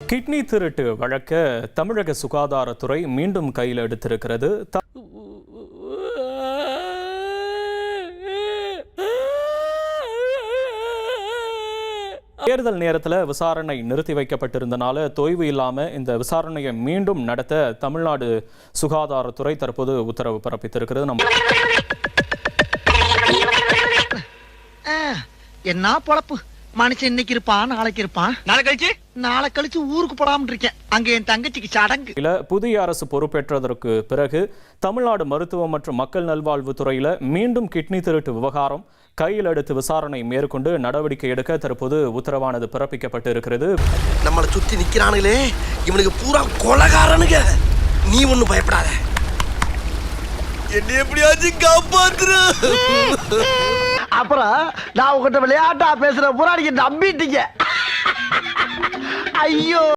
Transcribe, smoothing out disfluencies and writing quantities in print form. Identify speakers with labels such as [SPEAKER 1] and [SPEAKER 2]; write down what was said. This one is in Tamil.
[SPEAKER 1] கிட்னி திருட்டு வழக்க தமிழக சுகாதாரத்துறை மீண்டும் கையில் எடுத்திருக்கிறது. தேர்தல் நேரத்தில் விசாரணை நிறுத்தி வைக்கப்பட்டிருந்தனால தொய்வு இல்லாமல் இந்த விசாரணையை மீண்டும் நடத்த தமிழ்நாடு சுகாதாரத்துறை தற்போது உத்தரவு பிறப்பித்திருக்கிறது.
[SPEAKER 2] என்ன பொழப்பு மனுஷன் இன்னைக்கு இருப்பான் நாளைக்கு இருப்பான் நாளை கழிச்சு ஊருக்கு போடாம இருக்கேன். அங்க என் தங்கச்சிக்கு சடங்கு.
[SPEAKER 1] புதிய அரசு பொறுப்பேற்றதற்கு பிறகு தமிழ்நாடு மருத்துவம் மற்றும் மக்கள் நல்வாழ்வுத்துறையில மீண்டும் கிட்னி திருட்டு விவகாரம் கையில் எடுத்து விசாரணை மேற்கொண்டு நடவடிக்கை எடுக்க தற்போது உத்தரவானது பிறப்பிக்கப்பட்டு இருக்கிறது.
[SPEAKER 3] நம்மளை சுத்தி நிக்கிறானுங்களே இவனுக்கு பூரா கொலகாரனுங்க. நீ ஒண்ணு பயப்படாத, என்ன எப்படியாச்சும் காப்பாத்துற.
[SPEAKER 2] அப்புறம் நான் உங்ககிட்ட விளையாட்டா பேசுற பூரா நீங்க நம்பிட்டீங்க. ஐயோ.